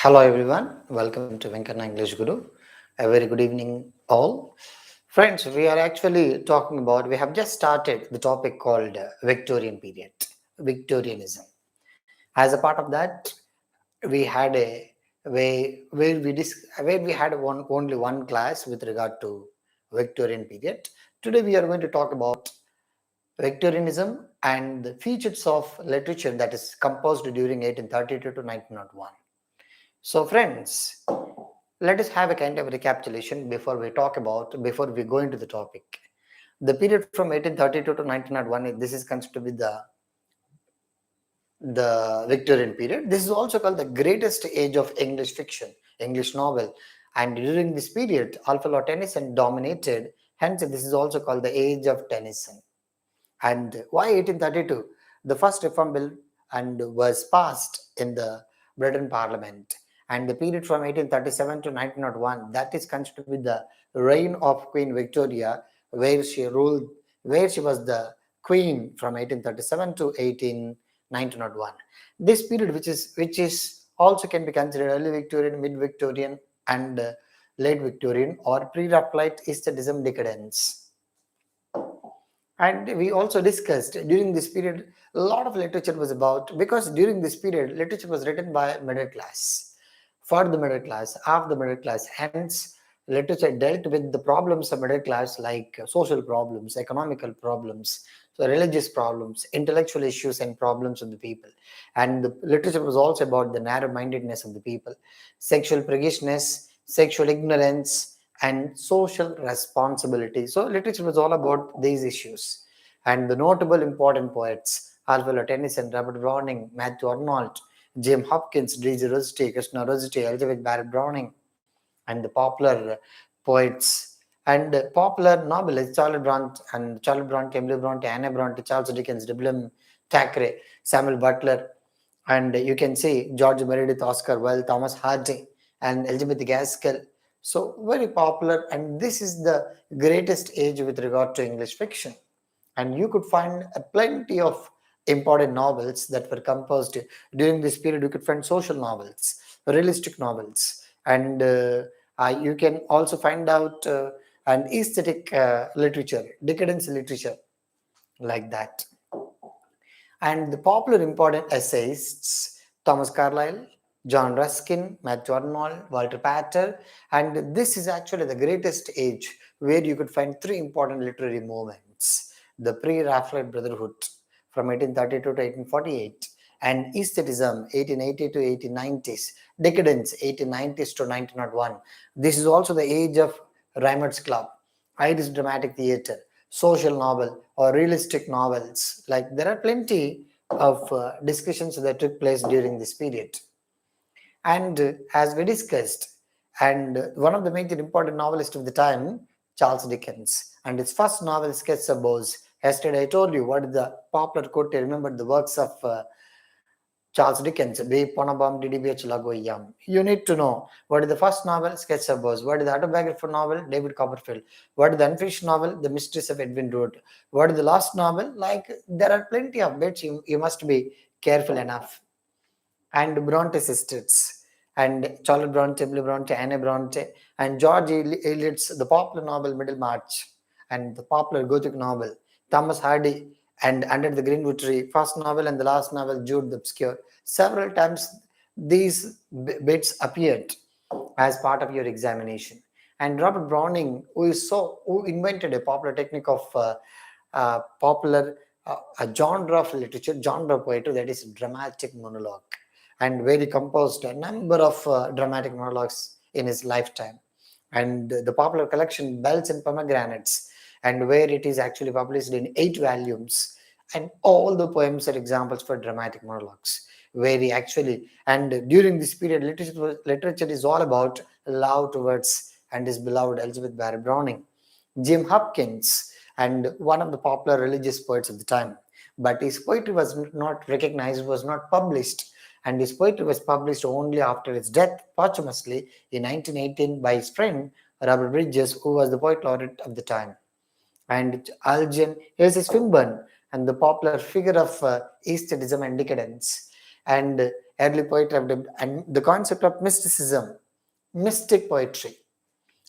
Hello everyone, welcome to VENKANNA English Guru. A very good evening all. Friends, we are actually talking about, we have just started the topic called Victorian period, Victorianism. As a part of that, we had a way where we had only one class with regard to Victorian period. Today we are going to talk about Victorianism and the features of literature that is composed during 1832 to 1901. So friends, let us have a kind of recapitulation before we go into the topic. The period from 1832 to 1901, this is considered to be the Victorian period. This is also called the greatest age of English fiction, English novel. And during this period, Alfred Lord Tennyson dominated. Hence, this is also called the age of Tennyson. And why 1832? The first reform bill and was passed in the Britain Parliament. And the period from 1837 to 1901, that is considered with the reign of Queen Victoria, where she ruled, where she was the queen from 1837 to 1901. This period, which is also can be considered early Victorian, mid Victorian, and late Victorian, or pre-Raphaelite aestheticism decadence. And we also discussed during this period, a lot of literature was about, because during this period, literature was written by middle class, for the middle class, of the middle class. Hence, literature dealt with the problems of middle class, like social problems, economical problems, so religious problems, intellectual issues and problems of the people. And the literature was also about the narrow-mindedness of the people, sexual priggishness, sexual ignorance, and social responsibility. So literature was all about these issues. And the notable important poets, Alfred Tennyson, Robert Browning, Matthew Arnold, James Hopkins, D.G. Rossetti, Krishna Rossetti, Elizabeth Barrett Browning, and the popular poets and popular novelists, Charlotte Bronte, Emily Bronte, Anne Bronte, Charles Dickens, W.M. Thackeray, Samuel Butler, and you can see George Meredith, Oscar Wilde, Thomas Hardy, and Elizabeth Gaskell. So very popular, and this is the greatest age with regard to English fiction. And you could find plenty of important novels that were composed during this period. You could find social novels, realistic novels, and you can also find out an aesthetic literature, decadence literature, like that. And the popular important essayists, Thomas Carlyle, John Ruskin, Matthew Arnold, Walter Pater, and this is actually the greatest age where you could find three important literary movements: the pre-Raphaelite Brotherhood from 1832 to 1848, and aestheticism 1880 to 1890s, decadence 1890s to 1901. This is also the age of Reimer's Club, Irish dramatic theatre, social novel, or realistic novels. Like, there are plenty of discussions that took place during this period. And as we discussed, and one of the major important novelists of the time, Charles Dickens, and his first novel, Sketch of Boz. Yesterday I told you what is the popular quote. I remember the works of Charles Dickens, B. Ponabam DDBH Lagoyam. You need to know what is the first novel, Sketch of Boz. What is the autobiographical novel, David Copperfield. What is the unfinished novel, The Mysteries of Edwin Drood. What is the last novel? Like, there are plenty of bits. You must be careful enough. And Bronte sisters, and Charlotte Bronte, Emily Bronte, Anne Bronte, and George Eliot's the popular novel Middlemarch, and the popular Gothic novel Thomas Hardy, and Under the Greenwood Tree, first novel and the last novel Jude the Obscure. Several times these bits appeared as part of your examination. And Robert Browning, who invented a popular technique of popular a genre of literature, genre of poetry, that is dramatic monologue, and where he composed a number of dramatic monologues in his lifetime. And the popular collection Bells and Pomegranates, and where it is actually published in 8 volumes, and all the poems are examples for dramatic monologues, where he actually, and during this period, literature is all about love towards and his beloved Elizabeth Barrett Browning, Jim Hopkins, and one of the popular religious poets of the time. But his poetry was not recognized, was not published, and his poetry was published only after his death posthumously in 1918 by his friend Robert Bridges, who was the poet laureate of the time. And Algernon is a Swinburne, and the popular figure of aestheticism and decadence. And early poetry and the concept of mysticism, mystic poetry,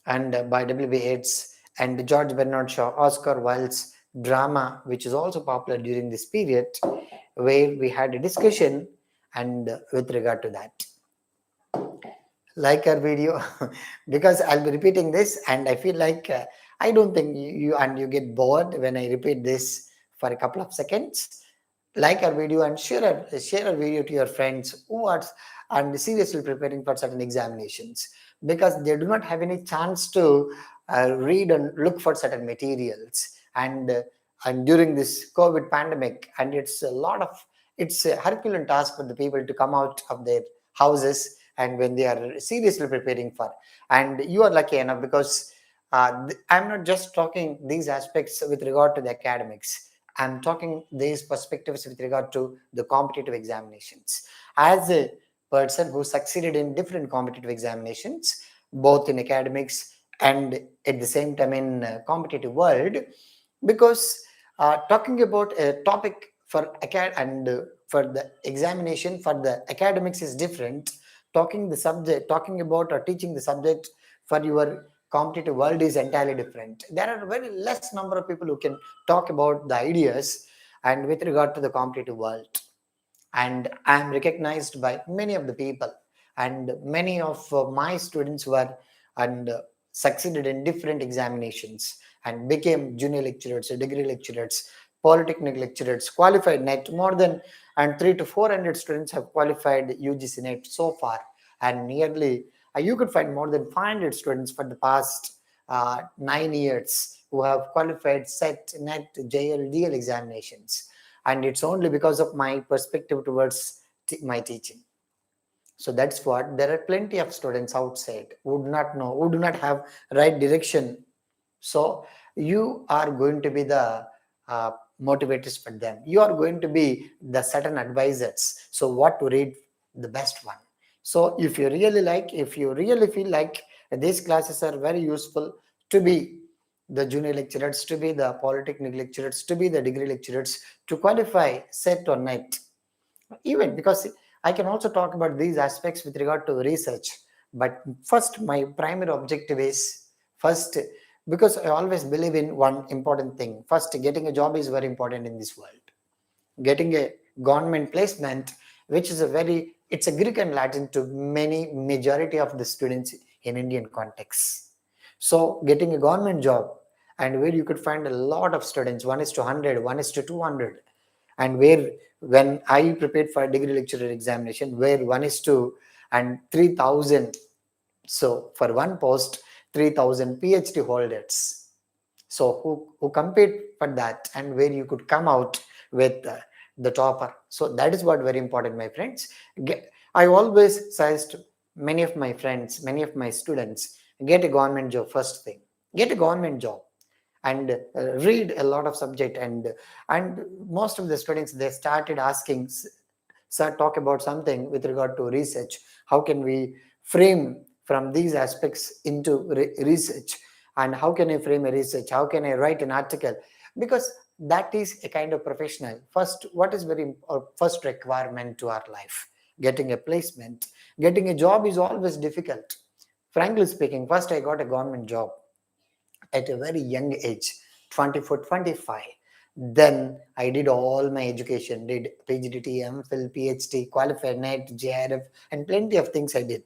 and by W.B. Yeats and George Bernard Shaw, Oscar Wilde's drama, which is also popular during this period, where we had a discussion and with regard to that. Like our video because I'll be repeating this and I feel like I don't think you get bored when I repeat this for a couple of seconds. Like our video and share our video to your friends who are and seriously preparing for certain examinations, because they do not have any chance to read and look for certain materials, and during this COVID pandemic, and it's a Herculean task for the people to come out of their houses and when they are seriously preparing for. And you are lucky enough because I'm not just talking these aspects with regard to the academics. I'm talking these perspectives with regard to the competitive examinations. As a person who succeeded in different competitive examinations, both in academics and at the same time in competitive world, because talking about a topic for for the examination for the academics is different. Talking about or teaching the subject for your competitive world is entirely different. There are very less number of people who can talk about the ideas and with regard to the competitive world, and I am recognized by many of the people, and many of my students were and succeeded in different examinations and became junior lecturers, degree lecturers, polytechnic lecturers, qualified net more than, and 3 to 400 students have qualified UGC-NET so far, and nearly you could find more than 500 students for the past 9 years who have qualified set, net, JL, DL examinations, and it's only because of my perspective towards my teaching. So that's what, there are plenty of students outside who do not know, who do not have right direction. So you are going to be the motivators for them. You are going to be the certain advisors. So what to read, the best one. So if you really feel like these classes are very useful to be the junior lecturers, to be the polytechnic lecturers, to be the degree lecturers, to qualify set or net, even because I can also talk about these aspects with regard to research. But first, my primary objective is first, because I always believe in one important thing. First, getting a job is very important in this world. Getting a government placement, which is it's a Greek and Latin to many majority of the students in Indian context. So getting a government job, and where you could find a lot of students, 1 is to 100, 1 is to 200, and where when I prepared for a degree lecturer examination, where 1 is to and 3,000, so for one post 3,000 PhD holders, so who compete for that, and where you could come out with the topper. So that is what very important, my friends. I always suggest many of my friends, many of my students, get a government job first thing. Get a government job and read a lot of subject, and most of the students, they started asking, sir, talk about something with regard to research. How can we frame from these aspects into research, and how can I frame a research, how can I write an article? Because that is a kind of professional. First, what is first requirement to our life? Getting a placement, getting a job is always difficult. Frankly speaking, first I got a government job at a very young age, 24, 25. Then I did all my education, did PGDT, MPhil, PhD, qualified NET, JRF, and plenty of things I did.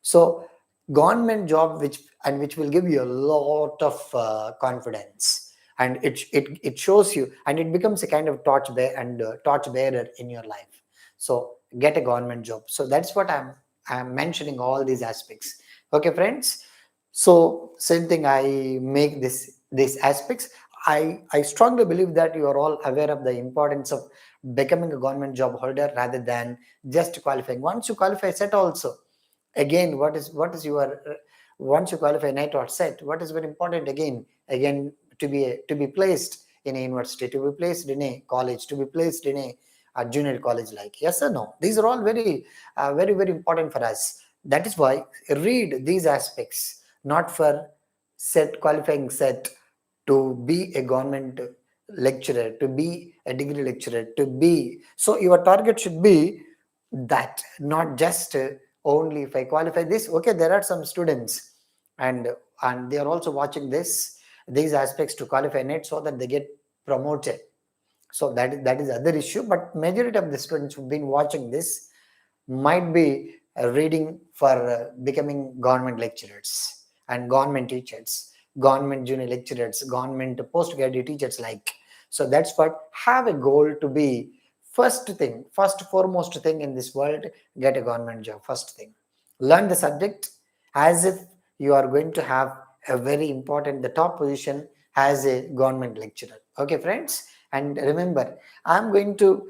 So government job, which will give you a lot of confidence, and it shows you, and it becomes a kind of torch bearer in your life. So get a government job. So that's what I'm mentioning, all these aspects. Okay, friends. So same thing, I make these aspects. I strongly believe that you are all aware of the importance of becoming a government job holder rather than just qualifying. Once you qualify set also, again, what is your once you qualify NET or set, what is very important again to be placed in a university, to be placed in a college, to be placed in a junior college, like yes or no. These are all very important for us. That is why read these aspects, not for set qualifying set to be a government lecturer, to be a degree lecturer, to be. So your target should be that not just only if I qualify this. Okay, there are some students and they are also watching these aspects to qualify NET so that they get promoted. So that is other issue, but majority of the students who've been watching this might be reading for becoming government lecturers and government teachers, government junior lecturers, government postgraduate teachers like. So that's what have a goal to be first foremost thing in this world, get a government job. First thing, learn the subject as if you are going to have a very important, the top position as a government lecturer. Okay, friends, and remember, I'm going to,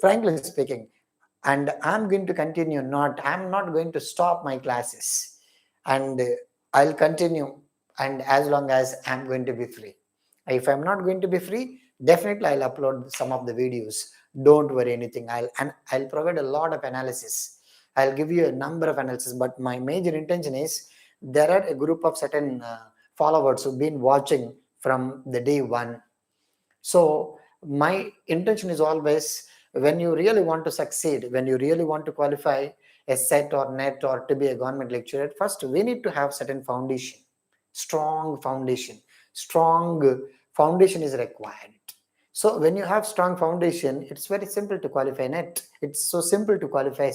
frankly speaking, and I'm going to continue, I'm not going to stop my classes, and I'll continue, and as long as I'm going to be free. If I'm not going to be free, definitely I'll upload some of the videos. Don't worry anything. I'll provide a lot of analysis. I'll give you a number of analysis, but my major intention is there are a group of certain followers who've been watching from the day one. So my intention is always, when you really want to succeed, when you really want to qualify a set or net or to be a government lecturer, first we need to have certain foundation, strong foundation. Strong foundation is required. So when you have strong foundation, it's very simple to qualify net. It's so simple to qualify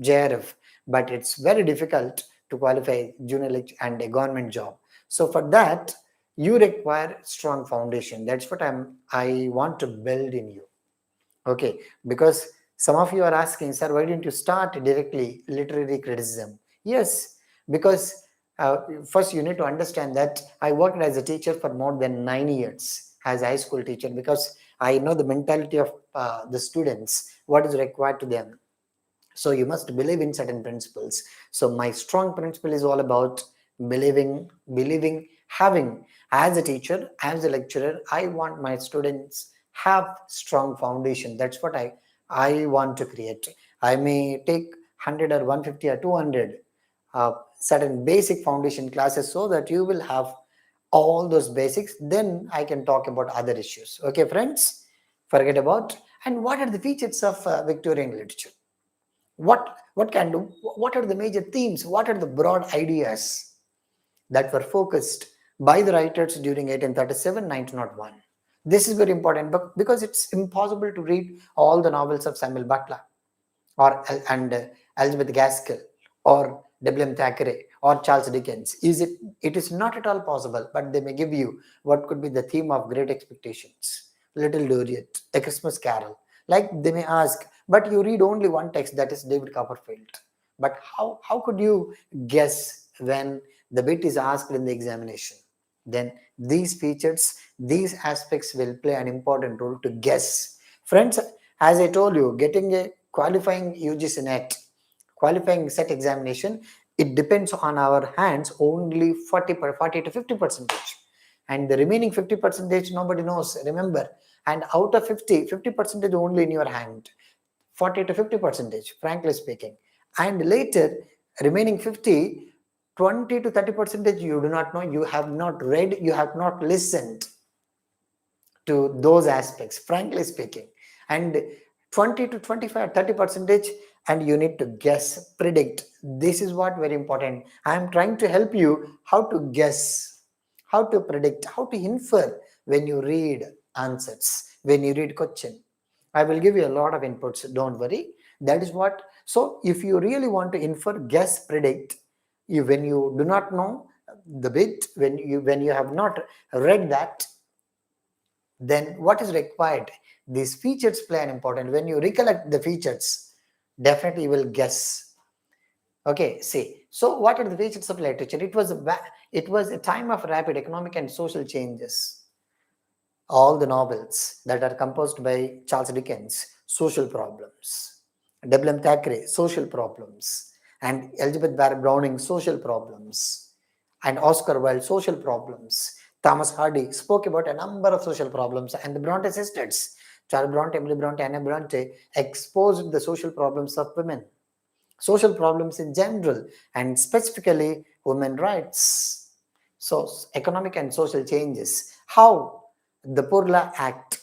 JRF, but it's very difficult to qualify junior lecturer and a government job. So for that, you require strong foundation. That's what I want to build in you. Okay, because some of you are asking, sir, why didn't you start directly literary criticism? Yes, because first you need to understand that I worked as a teacher for more than 9 years as a high school teacher, because I know the mentality of the students, what is required to them. So you must believe in certain principles. So my strong principle is all about believing, having, as a teacher, as a lecturer, I want my students have strong foundation. That's what I want to create. I may take 100 or 150 or 200 certain basic foundation classes so that you will have all those basics. Then I can talk about other issues. Okay, friends, forget about. And what are the features of Victorian literature? What are the major themes, what are the broad ideas that were focused by the writers during 1837-1901? This is very important, but because it's impossible to read all the novels of Samuel Butler or Elizabeth Gaskell or W.M. Thackeray or Charles Dickens. It is not at all possible, but they may give you what could be the theme of Great Expectations, Little Dorrit, A Christmas Carol. Like they may ask, but you read only one text, that is David Copperfield. But how could you guess when the bit is asked in the examination? Then these features, these aspects will play an important role to guess. Friends, as I told you, getting a qualifying UGC-NET, qualifying set examination, it depends on our hands only 40 to 50%. And the remaining 50% nobody knows, remember. And out of 50% only in your hand. 40 to 50%, frankly speaking. And later, remaining 50, 20 to 30% you do not know, you have not read, you have not listened to those aspects, frankly speaking. And 20 to 25, 30%, and you need to guess, predict. This is what very important. I am trying to help you how to guess, how to predict, how to infer when you read answers, when you read question. I will give you a lot of inputs, don't worry. That is what. So if you really want to infer, guess, predict, when you do not know the bit, when you have not read that, then what is required? These features play an important. When you recollect the features, definitely you will guess. Okay, see. So what are the features of literature? It was a time of rapid economic and social changes. All the novels that are composed by Charles Dickens, social problems. W.M. Thackeray, social problems. And Elizabeth Barrett Browning, social problems. And Oscar Wilde, social problems. Thomas Hardy spoke about a number of social problems. And the Bronte sisters, Charles Bronte, Emily Bronte, Anna Bronte, exposed the social problems of women, social problems in general, and specifically women rights. So economic and social changes, how the Poor Law Act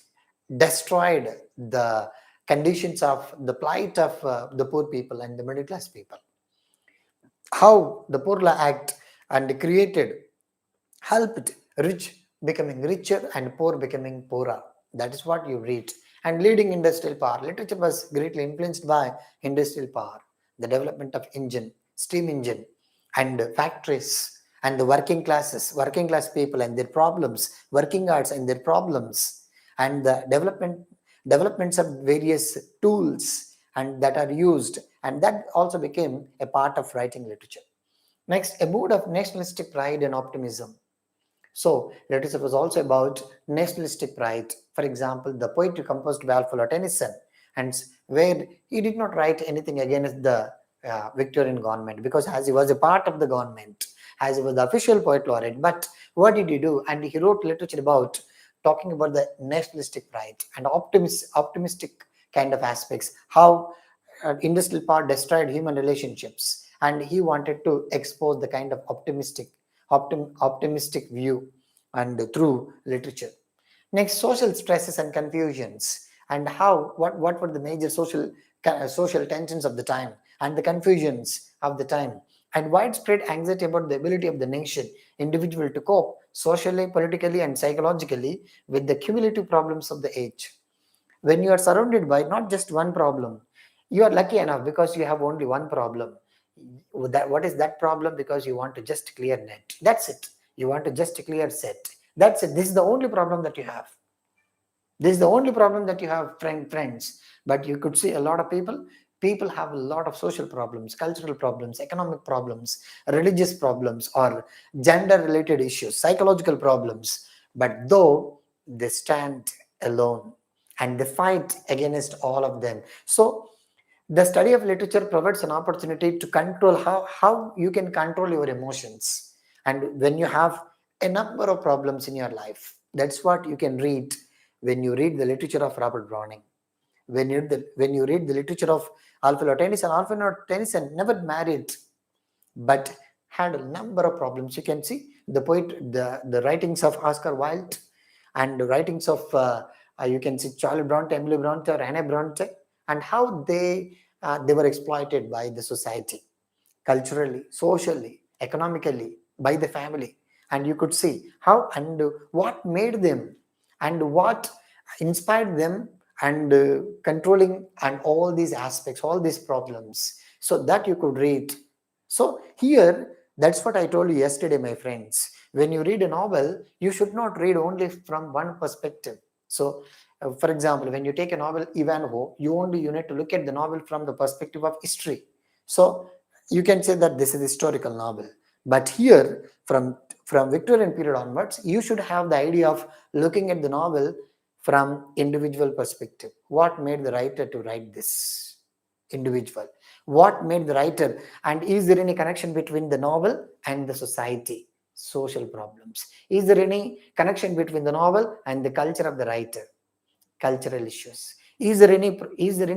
destroyed the conditions of the plight of the poor people and the middle class people, how the Poor Law Act and created helped rich becoming richer and poor becoming poorer. That is what you read. And leading industrial power. Literature was greatly influenced by industrial power, the development of engine, steam engine, and factories, and the working classes, working class people and their problems, working arts and their problems, and the developments of various tools and that are used, and that also became a part of writing literature. Next, a mood of nationalistic pride and optimism. So, literature was also about nationalistic pride. For example, the poetry composed by Alfred Tennyson, and where he did not write anything against the Victorian government, because as he was a part of the government, as he was the official poet laureate. But what did he do? And he wrote literature about talking about the nationalistic pride and optimistic kind of aspects, how industrial power destroyed human relationships, and he wanted to expose the kind of optimistic view and through literature. Next, social stresses and confusions, and how what were the major social tensions of the time and the confusions of the time, and widespread anxiety about the ability of the nation individual to cope socially, politically, and psychologically with the cumulative problems of the age. When you are surrounded by not just one problem, you are lucky enough because you have only one problem. What is that problem? Because you want to just clear net, that's it. You want to just clear set, that's it. This is the only problem that you have. This is the only problem that you have, friends. But you could see a lot of people have a lot of social problems, cultural problems, economic problems, religious problems, or gender related issues, psychological problems. But though they stand alone and they fight against all of them. So the study of literature provides an opportunity to control how you can control your emotions. And when you have a number of problems in your life, that's what you can read when you read the literature of Robert Browning. When you read the literature of Alfred Tennyson, never married, but had a number of problems. You can see the writings of Oscar Wilde and the writings of you can see Charlie Bronte, Emily Bronte, or Anne Bronte, and how they were exploited by the society, culturally, socially, economically, by the family. And you could see how and what made them and what inspired them and controlling and all these aspects, all these problems, so that you could read. So here, that's what I told you yesterday, my friends. When you read a novel, you should not read only from one perspective. So for example, when you take a novel Ivanhoe, you need to look at the novel from the perspective of history. So you can say that this is historical novel. But here, from Victorian period onwards, you should have the idea of looking at the novel from individual perspective. What made the writer to write this? Individual. What made the writer? And is there any connection between the novel and the society? Social problems. Is there any connection between the novel and the culture of the writer? Cultural issues. Is there any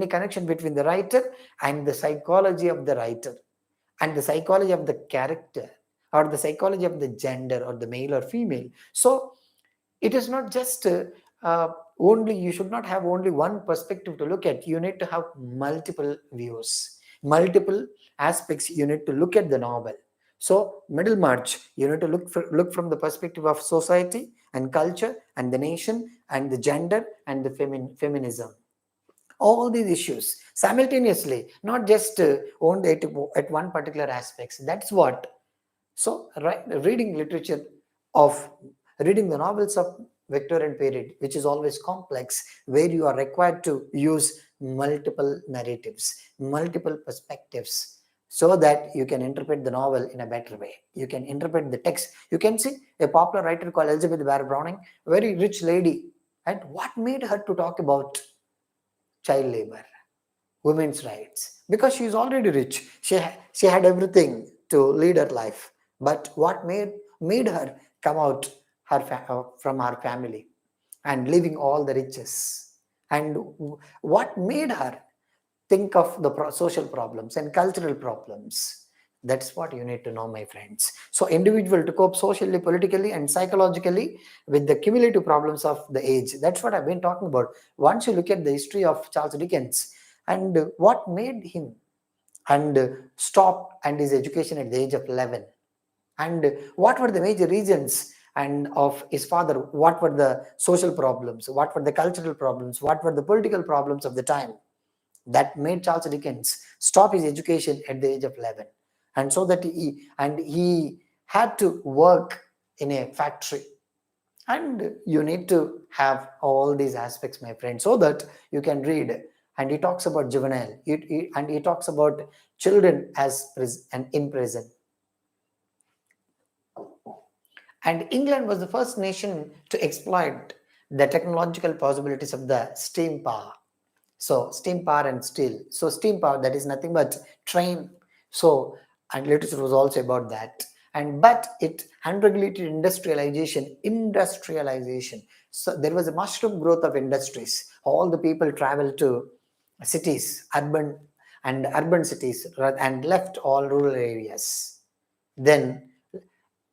connection between the writer and the psychology of the writer and the psychology of the character, or the psychology of the gender, or the male or female? So it is not just uh, only, you should not have only one perspective to look at. You need to have multiple views, multiple aspects. You need to look at the novel. So Middlemarch, you need to look from the perspective of society and culture and the nation and the gender and the feminism, all these issues simultaneously, not just only at one particular aspects. That's what. So reading literature of reading the novels of Victorian period, which is always complex, where you are required to use multiple narratives, multiple perspectives, so that you can interpret the novel in a better way. You can interpret the text. You can see a popular writer called Elizabeth Barrett Browning, very rich lady, and what made her to talk about child labor, women's rights? Because she is already rich. She had everything to lead her life. But what made her come out from her family and leaving all the riches? And what made her think of the social problems and cultural problems? That's what you need to know, my friends. So individual to cope socially, politically, and psychologically with the cumulative problems of the age. That's what I've been talking about. Once you look at the history of Charles Dickens and what made him and stop and his education at the age of 11, and what were the major reasons and of his father, what were the social problems, what were the cultural problems, what were the political problems of the time that made Charles Dickens stop his education at the age of 11, and so that he had to work in a factory. And you need to have all these aspects, my friend, so that you can read. And he talks about juvenile, and he talks about children as and in prison. And England was the first nation to exploit the technological possibilities of the steam power. So steam power and steel. So steam power, that is nothing but train. So, and literature was also about that. And but it unregulated industrialization. So there was a mushroom growth of industries. All the people traveled to cities, urban cities, and left all rural areas. Then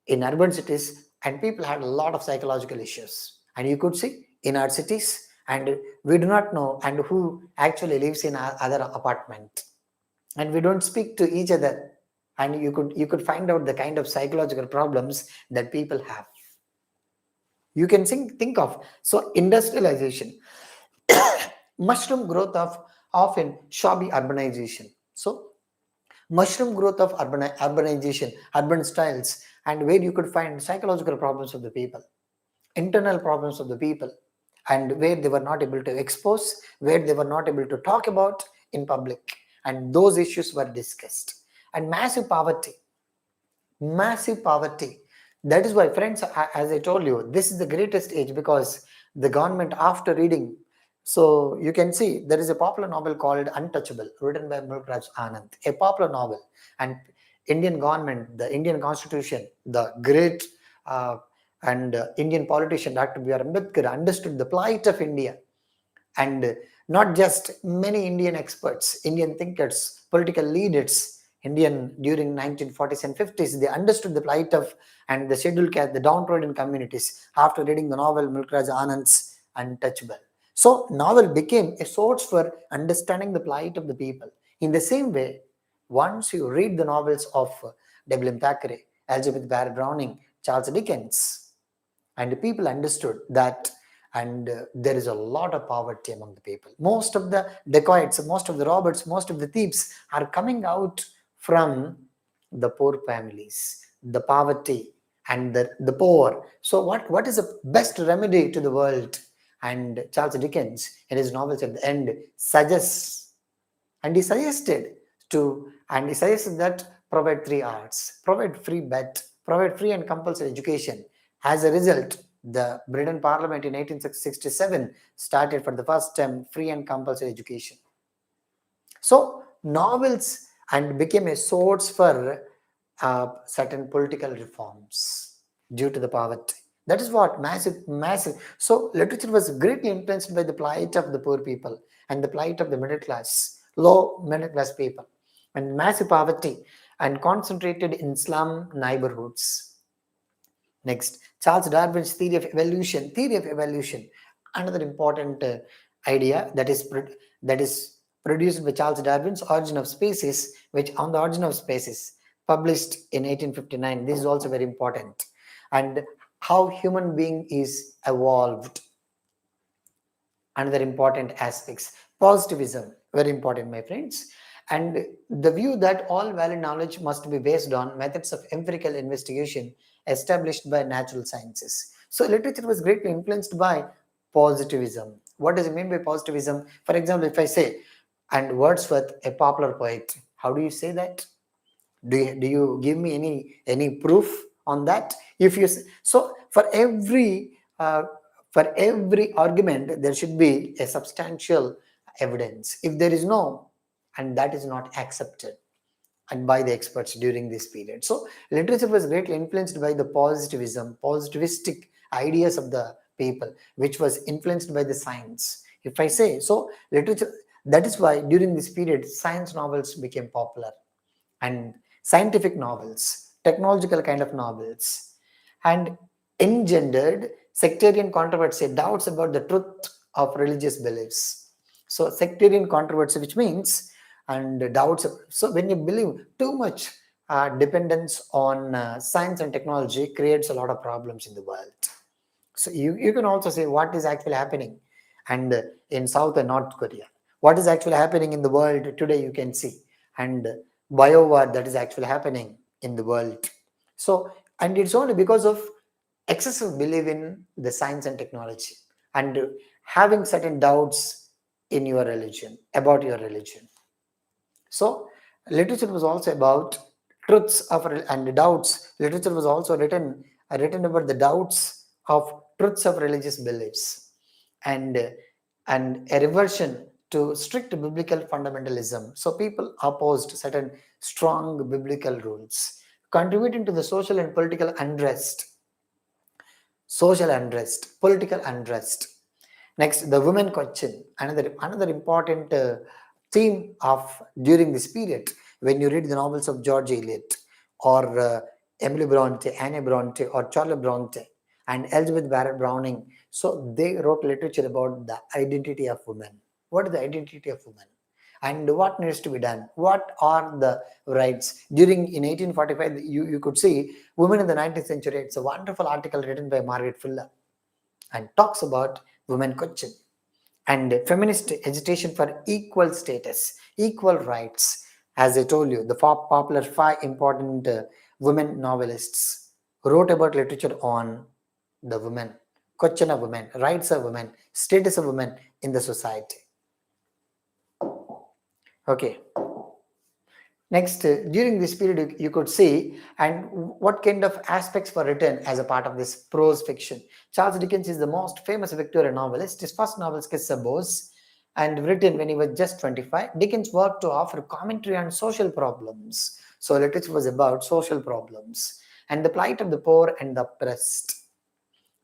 in urban cities, and people had a lot of psychological issues. And you could see in our cities, and we do not know and who actually lives in our other apartment, and we don't speak to each other, and you could find out the kind of psychological problems that people have. You can think of, so industrialization, mushroom growth of often shabby urbanization. So mushroom growth of urbanization, urban styles, and where you could find psychological problems of the people, internal problems of the people, and where they were not able to expose, where they were not able to talk about in public, and those issues were discussed. And massive poverty. That is why, friends, as I told you, this is the greatest age, because the government, after reading, so you can see there is a popular novel called Untouchable, written by Mulkraj Anand, a popular novel. And Indian government, the Indian constitution, the great and Indian politician Dr. B.R. Ambedkar understood the plight of India. And not just many Indian experts, Indian thinkers, political leaders, Indian during 1940s and 50s, they understood the plight of and the scheduled caste, the downtrodden communities, after reading the novel Mulkraj Anand's Untouchable. So novel became a source for understanding the plight of the people. In the same way, once you read the novels of W.M. Thackeray, Elizabeth Barrett Browning, Charles Dickens, and people understood that, and there is a lot of poverty among the people. Most of the dacoits, most of the robbers, most of the thieves are coming out from the poor families, the poverty, and the poor. So what is the best remedy to the world? And Charles Dickens, in his novels at the end, suggests, and he suggested that provide 3 R's, provide free bed, provide free and compulsory education. As a result, the Britain Parliament in 1867 started for the first time free and compulsory education. So novels and became a source for certain political reforms due to the poverty. That is what massive. So literature was greatly influenced by the plight of the poor people and the plight of the middle class, low middle class people, and massive poverty, and concentrated in slum neighborhoods. Next, Charles Darwin's theory of evolution. Another important idea that is produced by Charles Darwin's Origin of Species, which on the Origin of Species, published in 1859. This is also very important. And how human being is evolved. Another important aspects. Positivism, very important, my friends. And the view that all valid knowledge must be based on methods of empirical investigation established by natural sciences. So literature was greatly influenced by positivism. What does it mean by positivism? For example, if I say, and Wordsworth, a popular poet, how do you say that? Do you give me any proof on that? If you so for every argument there should be a substantial evidence. If there is no, and that is not accepted and by the experts during this period. So literature was greatly influenced by the positivistic ideas of the people, which was influenced by the science. If I say so, literature, that is why during this period science novels became popular, and scientific novels, technological kind of novels, and engendered sectarian controversy, doubts about the truth of religious beliefs. So sectarian controversy, which means and doubts. So when you believe too much dependence on science and technology creates a lot of problems in the world. So you can also say what is actually happening and in South and North Korea. What is actually happening in the world today you can see. And biowar that is actually happening in the world. So, and it's only because of excessive belief in the science and technology and having certain doubts in your religion, about your religion. So literature was also about truths of and doubts. Literature was also written about the doubts of truths of religious beliefs and and a reversion to strict biblical fundamentalism. So people opposed certain strong biblical rules, contributing to the social unrest, political unrest. Next, the women question, another important theme of during this period. When you read the novels of George Eliot or Emily Bronte, Anne Bronte, or Charlotte Bronte, and Elizabeth Barrett Browning, so they wrote literature about the identity of women. What is the identity of women? And what needs to be done? What are the rights? During in 1845, you could see Women in the 19th Century. It's a wonderful article written by Margaret Fuller and talks about women question and feminist agitation for equal status, equal rights. As I told you, the popular five important women novelists wrote about literature on the women, question of women, rights of women, status of women in the society. Okay. Next, during this period, you could see and what kind of aspects were written as a part of this prose fiction. Charles Dickens is the most famous Victorian novelist. His first novel, Kiss a Bose, and written when he was just 25. Dickens worked to offer commentary on social problems. So literature was about social problems and the plight of the poor and the oppressed.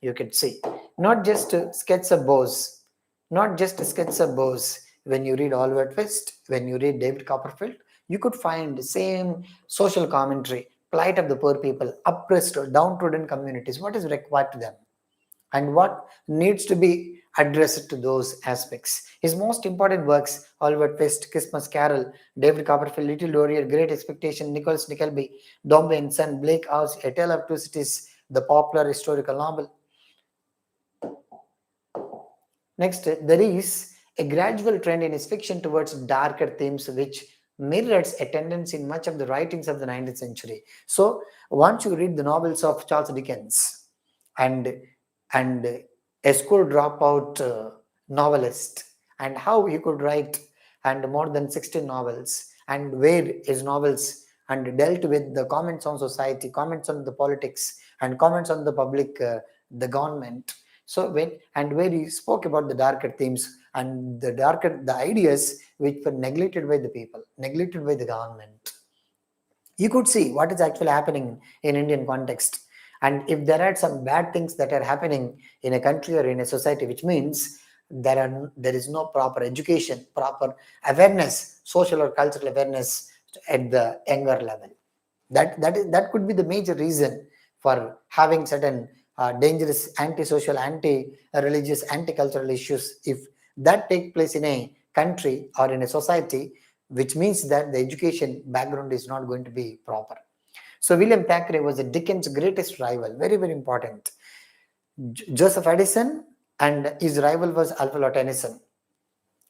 You could see, not just sketch of Bose, not just sketch of Bose. When you read Oliver Twist, when you read David Copperfield, you could find the same social commentary, plight of the poor people, oppressed or downtrodden communities, what is required to them, and what needs to be addressed to those aspects. His most important works, Oliver Twist, Christmas Carol, David Copperfield, Little Warrior, Great Expectation, Nicholas Nickleby, Dombey and Son, Blake House, A Tale of Two Cities, the popular historical novel. Next, there is a gradual trend in his fiction towards darker themes, which mirrors a tendency in much of the writings of the 19th century. So, once you read the novels of Charles Dickens and a school dropout novelist, and how he could write and more than 16 novels, and where his novels and dealt with the comments on society, comments on the politics, and comments on the public, the government. So where he spoke about the darker themes and the ideas which were neglected by the people, neglected by the government. You could see what is actually happening in Indian context. And if there are some bad things that are happening in a country or in a society, which means there is no proper education, proper awareness, social or cultural awareness at the younger level. That could be the major reason for having certain dangerous anti-social, anti-religious, anti-cultural issues. If that take place in a country or in a society, which means that the education background is not going to be proper. So William Thackeray was Dickens' greatest rival, very, very important. Joseph Addison, and his rival was Alfred Tennyson.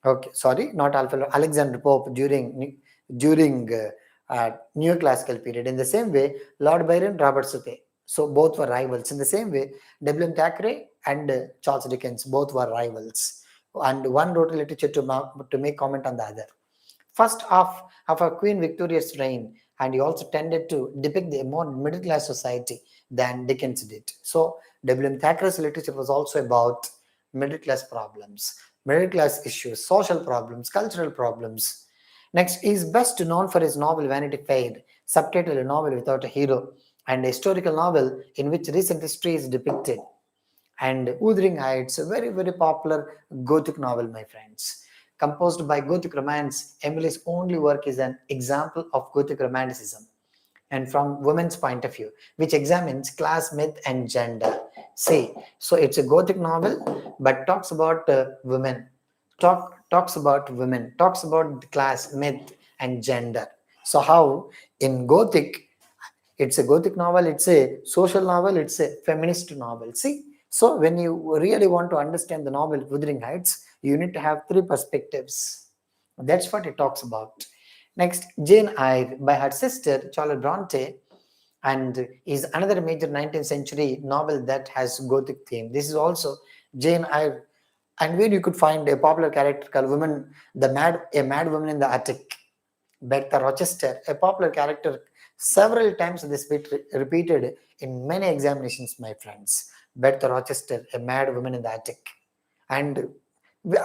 Okay, sorry, not Alfred, Alexander Pope during neoclassical period. In the same way, Lord Byron, Robert Southey. So both were rivals. In the same way, William Thackeray and Charles Dickens, both were rivals. And one wrote literature to make comment on the other. First half of our Queen Victoria's reign, and he also tended to depict a more middle class society than Dickens did. So William Thackeray's literature was also about middle class problems, middle class issues, social problems, cultural problems. Next, he is best known for his novel Vanity Fair, subtitled A Novel Without a Hero, and a historical novel in which recent history is depicted. And Wuthering Heights, a very, very popular Gothic novel, my friends. Composed by Gothic romance, Emily's only work is an example of Gothic romanticism. and from women's point of view, which examines class, myth, and gender. See, so it's a Gothic novel, but talks about women, talks about women, talks about the class, myth, and gender. So how in Gothic, it's a Gothic novel, it's a social novel, it's a feminist novel. See, so when you really want to understand the novel Wuthering Heights, you need to have three perspectives. That's what it talks about. Next, Jane Eyre by her sister Charlotte Bronte, and is another major 19th century novel that has Gothic theme. This is also Jane Eyre, and where you could find a popular character called woman, a mad woman in the attic. Bertha Rochester, a popular character, several times this bit repeated in many examinations, my friends. Bertha Rochester, a mad woman in the attic. And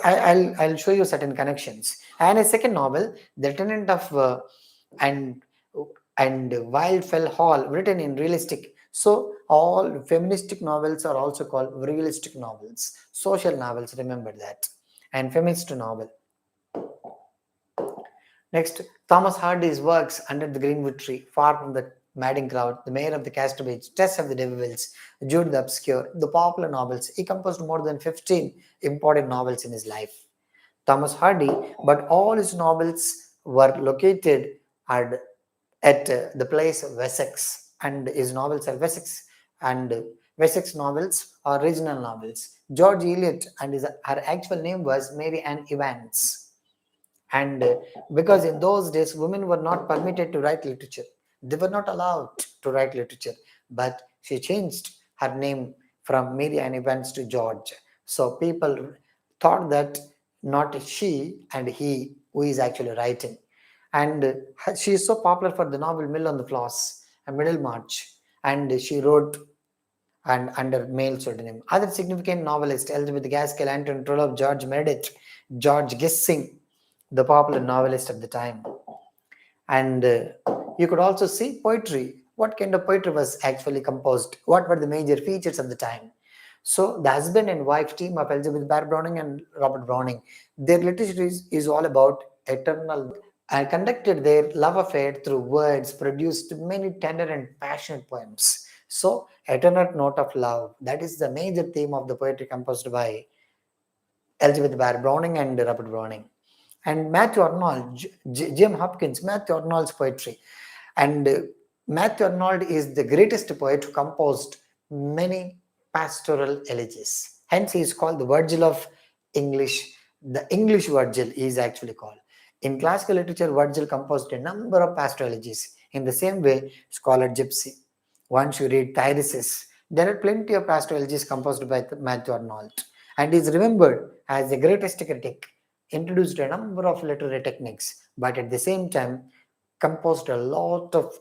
I'll show you certain connections. And a second novel, The Tenant of and Wildfell Hall, written in realistic. So all feministic novels are also called realistic novels. Social novels, remember that. And feminist novel. Next, Thomas Hardy's works Under the Greenwood Tree, Far from the Madding Crowd, The Mayor of the Castaways, Test of the Devils, Jude the Obscure, the popular novels. He composed more than 15 important novels in his life. Thomas Hardy, but all his novels were located at the place of Wessex, and his novels are Wessex, and Wessex novels are regional novels. George Eliot, and her actual name was Mary Ann Evans. And because in those days women were not permitted to write literature, they were not allowed to write literature, but she changed her name from Mary Ann Evans to George. So people thought that not she and he who is actually writing. And she is so popular for the novel Mill on the Floss, a Middlemarch, and she wrote and under male pseudonym. Other significant novelists Elizabeth Gaskell, Anton Trollope, George Meredith, George Gissing, the popular novelist of the time. And you could also see poetry. What kind of poetry was actually composed? What were the major features of the time? So the husband and wife team of Elizabeth Barrett Browning and Robert Browning, their literature is all about eternal, and conducted their love affair through words, produced many tender and passionate poems. So eternal note of love, that is the major theme of the poetry composed by Elizabeth Barrett Browning and Robert Browning. And Matthew Arnold, Jim Hopkins, Matthew Arnold's poetry. And Matthew Arnold is the greatest poet who composed many pastoral elegies. Hence, he is called the Virgil of English. The English Virgil is actually called. In classical literature, Virgil composed a number of pastoral elegies. In the same way, scholar Gypsy. Once you read Tiresias, there are plenty of pastoral elegies composed by Matthew Arnold. And he is remembered as the greatest critic, introduced a number of literary techniques, but at the same time composed a lot of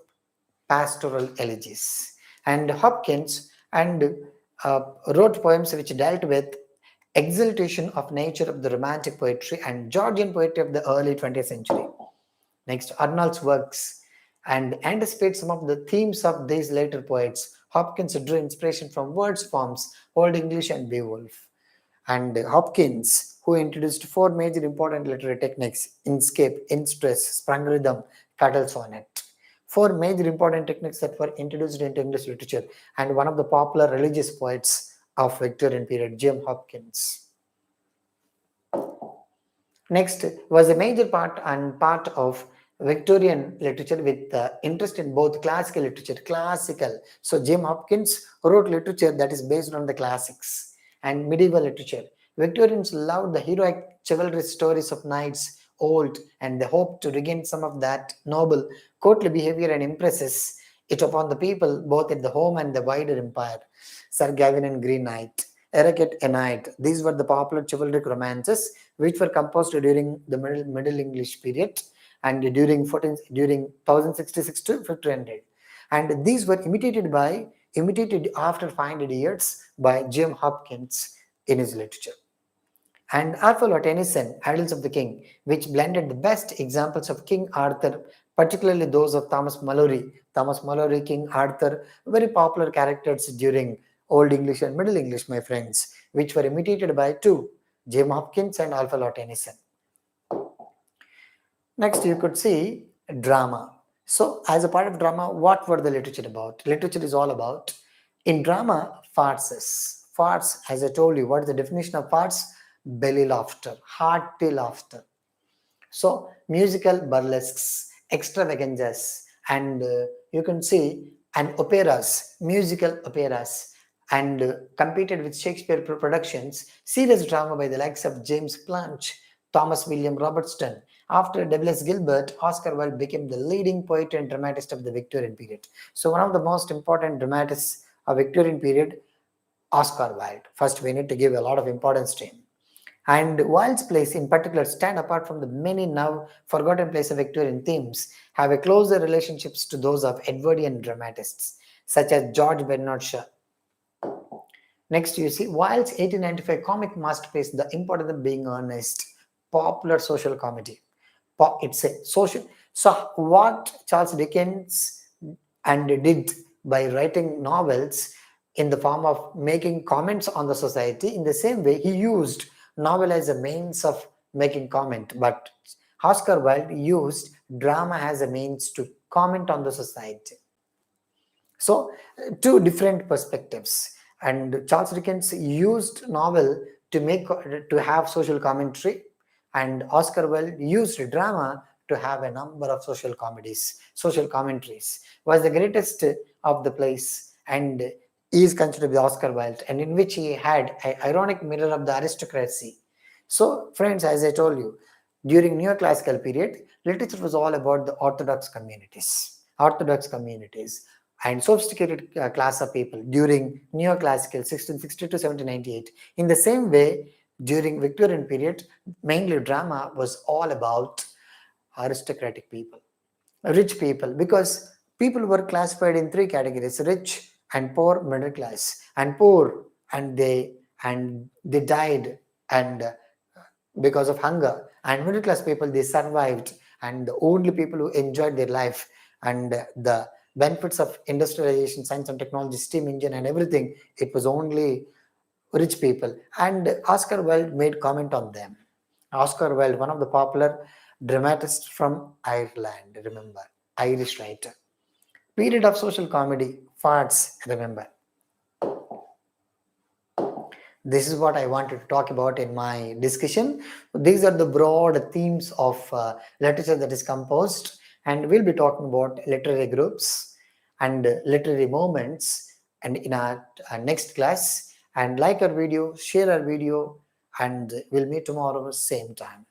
pastoral elegies. And Hopkins and wrote poems which dealt with exaltation of nature of the romantic poetry and Georgian poetry of the early 20th century. Next, Arnold's works and anticipate some of the themes of these later poets. Hopkins drew inspiration from words forms, Old English and Beowulf. And Hopkins, who introduced four major important literary techniques: inscape, instress, sprung rhythm, cattle sonnet. Four major important techniques that were introduced into English literature, and one of the popular religious poets of Victorian period, Jim Hopkins. Next was a major part of Victorian literature with interest in both classical literature, So Jim Hopkins wrote literature that is based on the classics, and medieval literature. Victorians loved the heroic chivalrous stories of knights, old, and they hoped to regain some of that noble courtly behavior and impresses it upon the people both at the home and the wider empire. Sir Gawain and Green Knight, Eric a Knight, these were the popular chivalric romances which were composed during the Middle English period and during 1066 to 1500. And these were imitated after 500 years by Jim Hopkins in his literature. And Arthur Tennyson, Idylls of the King, which blended the best examples of King Arthur, particularly those of Thomas Malory. Thomas Malory, King Arthur, very popular characters during Old English and Middle English, my friends, which were imitated by two, Jim Hopkins and Arthur Tennyson. Next, you could see drama. So, as a part of drama, what were the literature about? Literature is all about, in drama, farces. Farce, as I told you, what is the definition of farce? Belly laughter, hearty laughter. So, musical burlesques, extravaganzas, and you can see, and operas, musical operas, and competed with Shakespeare productions, serious drama by the likes of James Blanche, Thomas William Robertson. After Douglas Gilbert, Oscar Wilde became the leading poet and dramatist of the Victorian period. So, one of the most important dramatists of Victorian period, Oscar Wilde. First, we need to give a lot of importance to him. And Wilde's plays in particular stand apart from the many now forgotten plays of Victorian themes, have a closer relationships to those of Edwardian dramatists, such as George Bernard Shaw. Next, you see Wilde's 1895 comic masterpiece, The Importance of Being Earnest, popular social comedy. It's a social. So, what Charles Dickens and did by writing novels in the form of making comments on the society, in the same way he used novel as a means of making comment, but Oscar Wilde used drama as a means to comment on the society. So, two different perspectives. And Charles Dickens used novel to have social commentary, and Oscar Wilde used drama to have a number of social comedies, social commentaries. Was the greatest of the plays, and is considered the Oscar Wilde, and in which he had an ironic mirror of the aristocracy. So, friends, as I told you, during neoclassical period, literature was all about the orthodox communities, and sophisticated class of people during neoclassical 1660 to 1798. In the same way, during Victorian period, mainly drama was all about aristocratic people, rich people, because people were classified in three categories: rich and poor, middle class. And poor, and they died, and because of hunger. And middle class people, they survived, and the only people who enjoyed their life and the benefits of industrialization, science and technology, steam engine and everything, it was only rich people. And Oscar Wilde made comment on them. Oscar Wilde, one of the popular dramatists from Ireland, remember, Irish writer. Period of social comedy, farts, remember. This is what I wanted to talk about in my discussion. These are the broad themes of literature that is composed, and we'll be talking about literary groups and literary movements, and in our next class. And like our video, share our video, and we'll meet tomorrow same time.